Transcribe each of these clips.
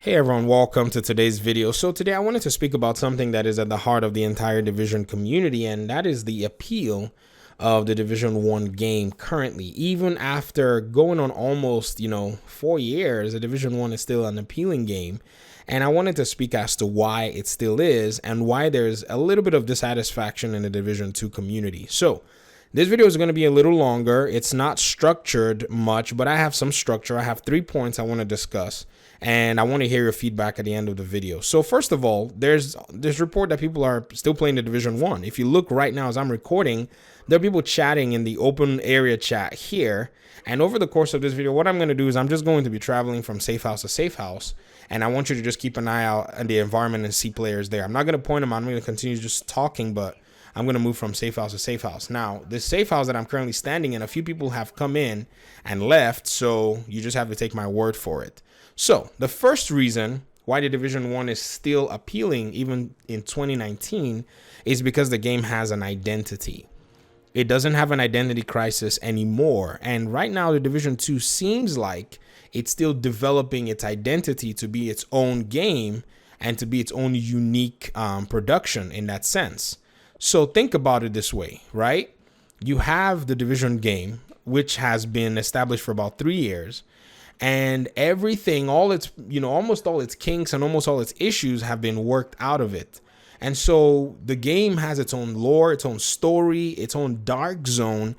Hey everyone, welcome to today's video. So today I wanted to speak about something that is at the heart of the entire Division community, and that is the appeal of the Division 1 game currently. Even after going on almost, 4 years, the Division 1 is still an appealing game. And I wanted to speak as to why it still is and why there's a little bit of dissatisfaction in the Division 2 community. So this video is going to be a little longer. It's not structured much, but I have some structure. I have 3 points I want to discuss, and I want to hear your feedback at the end of the video. So first of all, there's this report that people are still playing the Division 1. If you look right now as I'm recording, there are people chatting in the open area chat here. And over the course of this video, what I'm going to do is I'm just going to be traveling from safe house to safe house. And I want you to just keep an eye out on the environment and see players there. I'm not going to point them out. I'm going to continue just talking, but I'm going to move from safe house to safe house. Now, this safe house that I'm currently standing in, a few people have come in and left, so you just have to take my word for it. So the first reason why the Division 1 is still appealing even in 2019 is because the game has an identity. It doesn't have an identity crisis anymore. And right now, the Division 2 seems like it's still developing its identity to be its own game and to be its own unique production in that sense. So think about it this way, right? You have the Division game, which has been established for about 3 years, and everything, all its, almost all its kinks and almost all its issues have been worked out of it. And so the game has its own lore, its own story, its own Dark Zone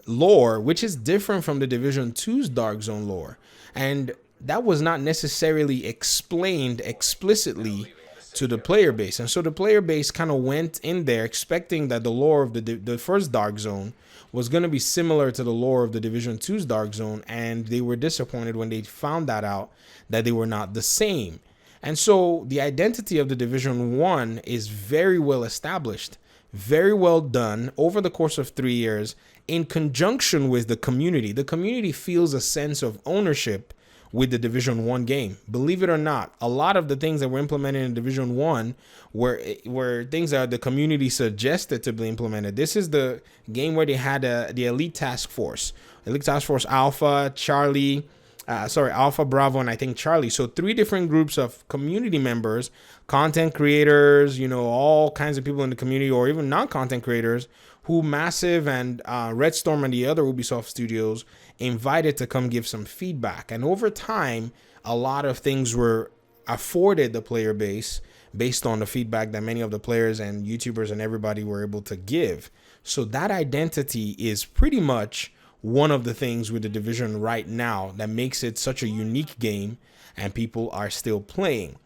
lore, which is different from the Division 2's Dark Zone lore. And that was not necessarily explained explicitly to the player base. And so the player base kind of went in there expecting that the lore of the first Dark Zone was going to be similar to the lore of the Division 2's Dark Zone, and they were disappointed when they found that out, that they were not the same. And so the identity of the Division 1 is very well established, very well done over the course of 3 years in conjunction with the community. The community feels a sense of ownership with the Division 1 game. Believe it or not, a lot of the things that were implemented in Division 1 were things that the community suggested to be implemented. This is the game where they had the Elite Task Force Alpha, Charlie, Alpha, Bravo, and I think Charlie. So 3 different groups of community members, content creators, all kinds of people in the community, or even non-content creators, who Massive and Red Storm and the other Ubisoft studios invited to come give some feedback. And over time, a lot of things were afforded the player base based on the feedback that many of the players and YouTubers and everybody were able to give. So that identity is pretty much one of the things with the Division right now that makes it such a unique game and people are still playing.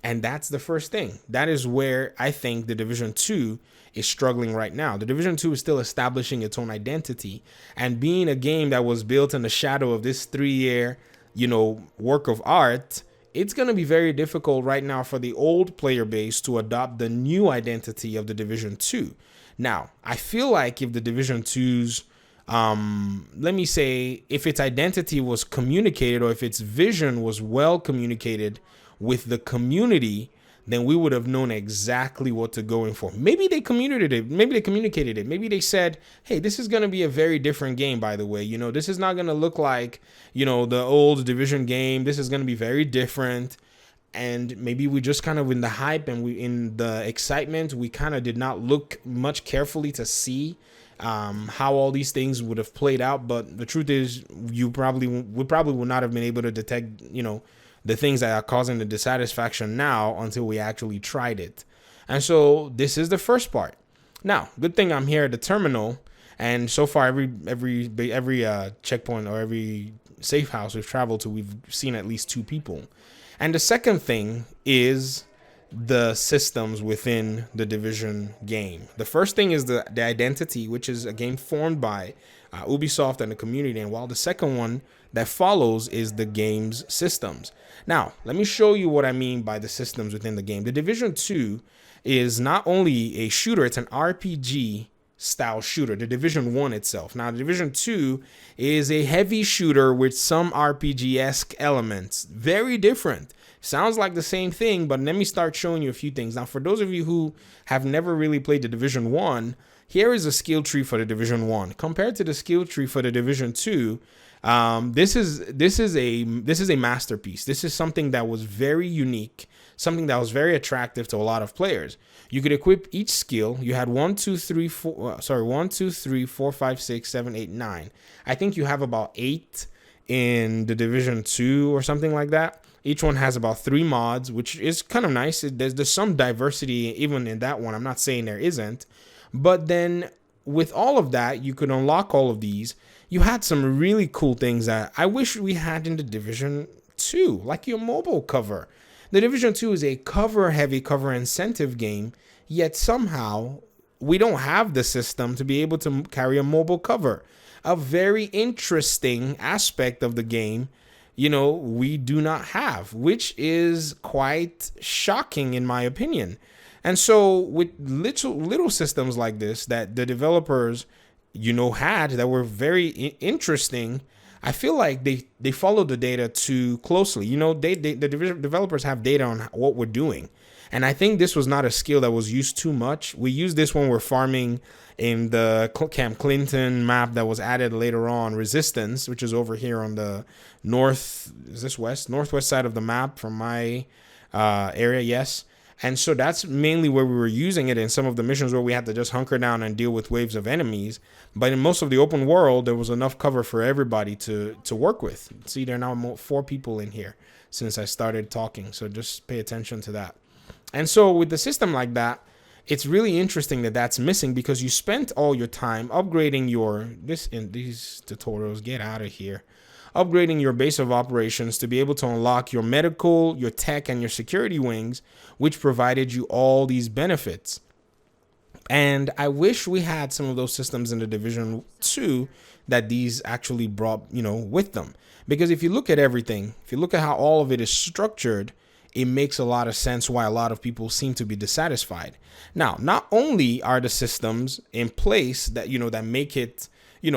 And that's the first thing. That is where I think the Division 2 is struggling right now. The Division 2 is still establishing its own identity, and being a game that was built in the shadow of this 3-year, work of art, it's going to be very difficult right now for the old player base to adopt the new identity of the Division 2. Now, I feel like if the Division 2's if its identity was communicated, or if its vision was well communicated with the community, then we would have known exactly what to go in for. Maybe they communicated it. Maybe they said, hey, this is going to be a very different game, by the way. This is not going to look like, the old Division game. This is going to be very different. And maybe we just kind of in the hype and in the excitement, we kind of did not look much carefully to see how all these things would have played out. But the truth is, we probably would not have been able to detect, the things that are causing the dissatisfaction now until we actually tried it. And so this is the first part. Now, good thing I'm here at the terminal, and so far every checkpoint or every safe house we've traveled to, we've seen at least 2 people. And the second thing is the systems within the Division game. The first thing is the identity, which is a game formed by Ubisoft and the community, and while the second one that follows is the game's systems. Now, let me show you what I mean by the systems within the game. The Division 2 is not only a shooter, it's an RPG style shooter, the Division 1 itself. Now, the Division 2 is a heavy shooter with some RPG-esque elements. Very different. Sounds like the same thing, but let me start showing you a few things. Now, for those of you who have never really played the Division 1, here is a skill tree for the Division 1. Compared to the skill tree for the Division 2, This is a masterpiece. This is something that was very unique, something that was very attractive to a lot of players. You could equip each skill. You had 9. I think you have about 8 in the Division 2 or something like that. Each one has about 3 mods, which is kind of nice. There's some diversity even in that one. I'm not saying there isn't. But then with all of that, you could unlock all of these. You had some really cool things that I wish we had in the Division 2, like your mobile cover. The Division 2 is a cover-heavy, cover incentive game, yet somehow we don't have the system to be able to carry a mobile cover. A very interesting aspect of the game, we do not have, which is quite shocking in my opinion. And so with little systems like this that the developers, had that were very interesting, I feel like they followed the data too closely. The developers have data on what we're doing. And I think this was not a skill that was used too much. We use this when we're farming in the Camp Clinton map that was added later on, Resistance, which is over here on the northwest side of the map from my area, yes. And so that's mainly where we were using it in some of the missions where we had to just hunker down and deal with waves of enemies. But in most of the open world, there was enough cover for everybody to work with. See, there are now 4 people in here since I started talking. So just pay attention to that. And so with the system like that, it's really interesting that that's missing because you spent all your time upgrading these tutorials, get out of here. Upgrading your base of operations to be able to unlock your medical, your tech, and your security wings, which provided you all these benefits. And I wish we had some of those systems in the Division 2 that these actually brought, with them. Because if you look at everything, if you look at how all of it is structured, it makes a lot of sense why a lot of people seem to be dissatisfied. Now, not only are the systems in place that, that make it,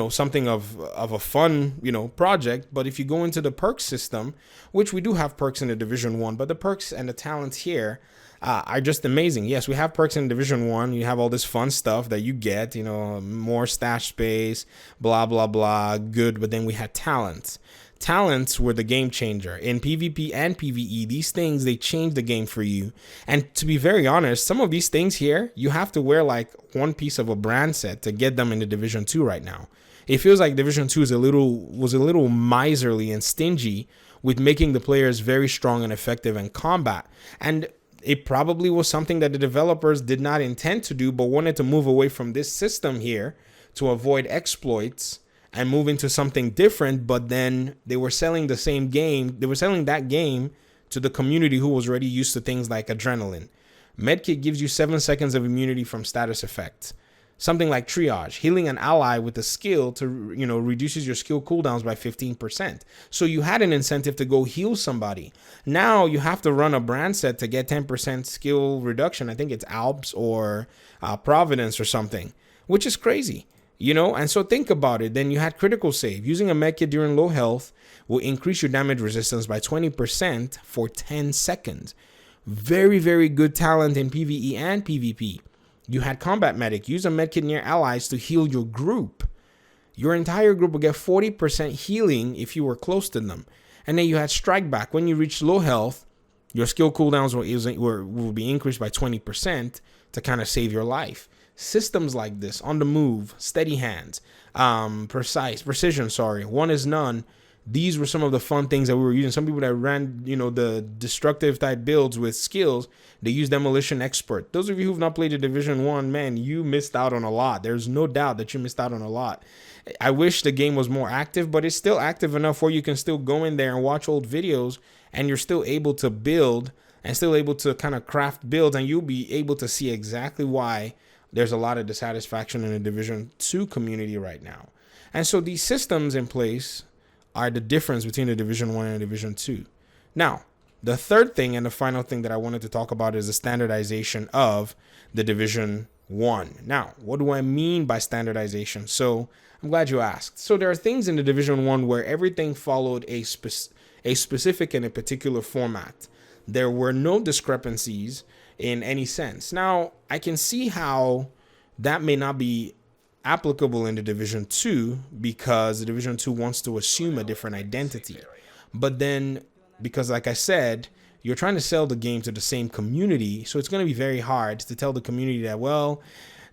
something of a fun, project. But if you go into the perks system, which we do have perks in the Division 1, but the perks and the talents here are just amazing. Yes, we have perks in Division 1. You have all this fun stuff that you get, more stash space, blah, blah, blah, good. But then we had talents. Talents were the game changer. In PvP and PvE, these things, they change the game for you. And to be very honest, some of these things here, you have to wear like one piece of a brand set to get them into Division 2 right now. It feels like Division 2 was a little miserly and stingy with making the players very strong and effective in combat. And it probably was something that the developers did not intend to do, but wanted to move away from this system here to avoid exploits and move into something different. But then they were selling the same game. They were selling that game to the community who was already used to things like adrenaline. Medkit gives you 7 seconds of immunity from status effects. Something like triage, healing an ally with a skill to, reduces your skill cooldowns by 15%. So you had an incentive to go heal somebody. Now you have to run a brand set to get 10% skill reduction. I think it's Alps or Providence or something, which is crazy. And so think about it. Then you had critical save. Using a medkit during low health will increase your damage resistance by 20% for 10 seconds. Very, very good talent in PvE and PvP. You had combat medic. Use a medkit near allies to heal your group. Your entire group will get 40% healing if you were close to them. And then you had strike back. When you reach low health, your skill cooldowns will be increased by 20% to kind of save your life. Systems like this, on the move, steady hands, precision, one is none. These were some of the fun things that we were using. Some people that ran, the destructive type builds with skills, they use Demolition Expert. Those of you who've not played the Division 1, man, you missed out on a lot. There's no doubt that you missed out on a lot. I wish the game was more active, but it's still active enough where you can still go in there and watch old videos and you're still able to build and still able to kind of craft builds, and you'll be able to see exactly why there's a lot of dissatisfaction in the Division 2 community right now. And so these systems in place are the difference between the Division 1 and Division 2. Now, the third thing and the final thing that I wanted to talk about is the standardization of the Division 1. Now, what do I mean by standardization? So I'm glad you asked. So there are things in the Division 1 where everything followed a specific and a particular format. There were no discrepancies in any sense. Now, I can see how that may not be applicable in the Division 2 because the Division 2 wants to assume a different identity. But then, because like I said, you're trying to sell the game to the same community, so it's going to be very hard to tell the community that, well,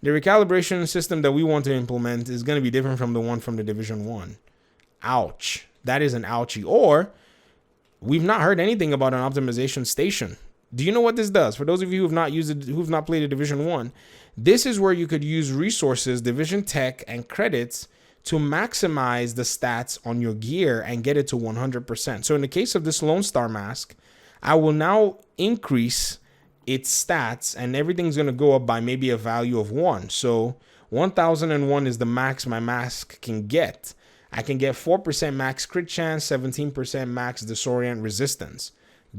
the recalibration system that we want to implement is going to be different from the one from the Division 1. Ouch. That is an ouchie. Or we've not heard anything about an optimization station. Do you know what this does? For those of you who have not used it, who've not played a Division 1, this is where you could use resources, division tech, and credits to maximize the stats on your gear and get it to 100%. So in the case of this Lone Star mask, I will now increase its stats and everything's going to go up by maybe a value of 1. So 1001 is the max my mask can get. I can get 4% max crit chance, 17% max disorient resistance.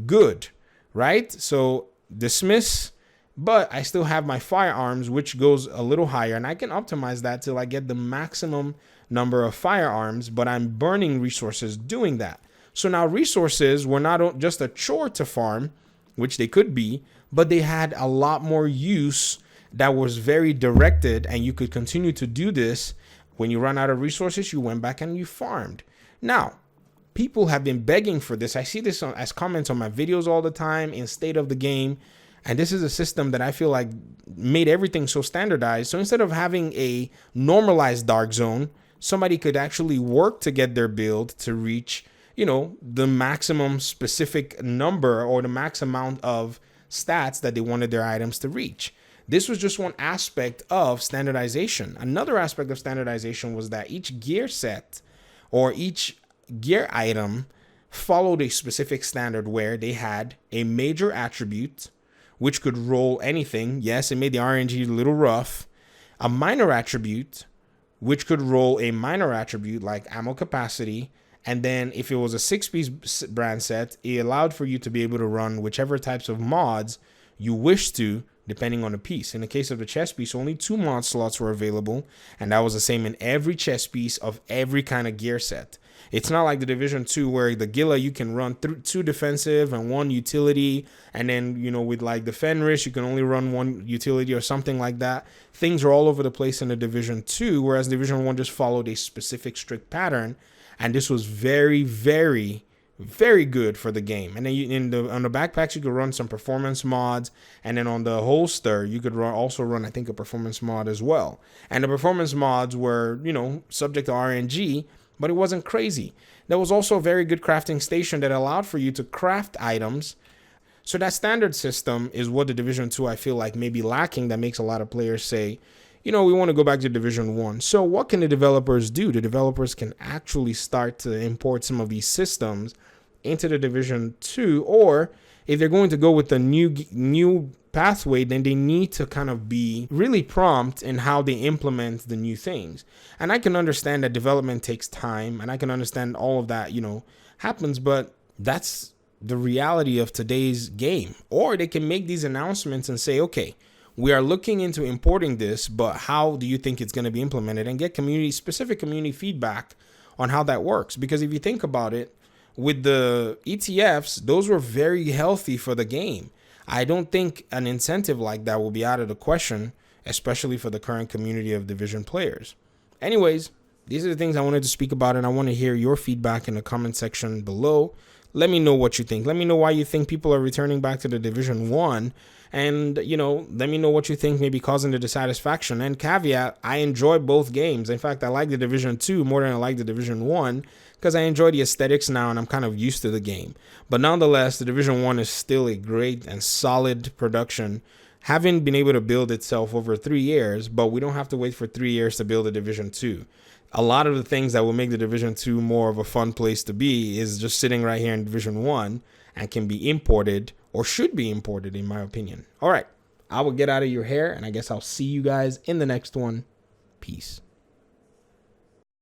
Good, right? So dismiss, but I still have my firearms, which goes a little higher, and I can optimize that till I get the maximum number of firearms, but I'm burning resources doing that. So now resources were not just a chore to farm, which they could be, but they had a lot more use that was very directed, and you could continue to do this. When you run out of resources, you went back and you farmed. Now, people have been begging for this. I see this as comments on my videos all the time in State of the Game. And this is a system that I feel like made everything so standardized. So instead of having a normalized dark zone, somebody could actually work to get their build to reach, the maximum specific number or the max amount of stats that they wanted their items to reach. This was just one aspect of standardization. Another aspect of standardization was that each gear set or each gear item followed a specific standard where they had a major attribute, which could roll anything. Yes, it made the RNG a little rough. A minor attribute, which could roll a minor attribute like ammo capacity. And then if it was a 6-piece brand set, it allowed for you to be able to run whichever types of mods you wish to, depending on the piece. In the case of the chest piece, only 2 mod slots were available, and that was the same in every chest piece of every kind of gear set. It's not like the Division 2 where the Gila, you can run 2 defensive and 1 utility, and then, with like the Fenris, you can only run 1 utility or something like that. Things are all over the place in the Division 2, whereas Division 1 just followed a specific strict pattern, and this was very, very, very good for the game. And then on the backpacks, you could run some performance mods, and then on the holster, you could also run, I think, a performance mod as well. And the performance mods were, subject to RNG, but it wasn't crazy. There was also a very good crafting station that allowed for you to craft items. So that standard system is what the Division 2 I feel like may be lacking, that makes a lot of players say, we want to go back to Division 1. So what can the developers do? The developers can actually start to import some of these systems into the Division 2, or if they're going to go with the new pathway, then they need to kind of be really prompt in how they implement the new things. And I can understand that development takes time, and I can understand all of that, happens, but that's the reality of today's game. Or they can make these announcements and say, okay, we are looking into importing this, but how do you think it's going to be implemented, and get specific community feedback on how that works. Because if you think about it, with the ETFs, those were very healthy for the game. I don't think an incentive like that will be out of the question, especially for the current community of Division players. Anyways, these are the things I wanted to speak about, and I want to hear your feedback in the comment section below. Let me know what you think. Let me know why you think people are returning back to the Division 1. And, let me know what you think may be causing the dissatisfaction. And caveat, I enjoy both games. In fact, I like the Division 2 more than I like the Division 1 because I enjoy the aesthetics now and I'm kind of used to the game. But nonetheless, the Division 1 is still a great and solid production, having been able to build itself over 3 years, but we don't have to wait for 3 years to build a Division 2. A lot of the things that will make the Division 2 more of a fun place to be is just sitting right here in Division 1 and can be imported, or should be imported, in my opinion. All right, I will get out of your hair, and I guess I'll see you guys in the next one. Peace.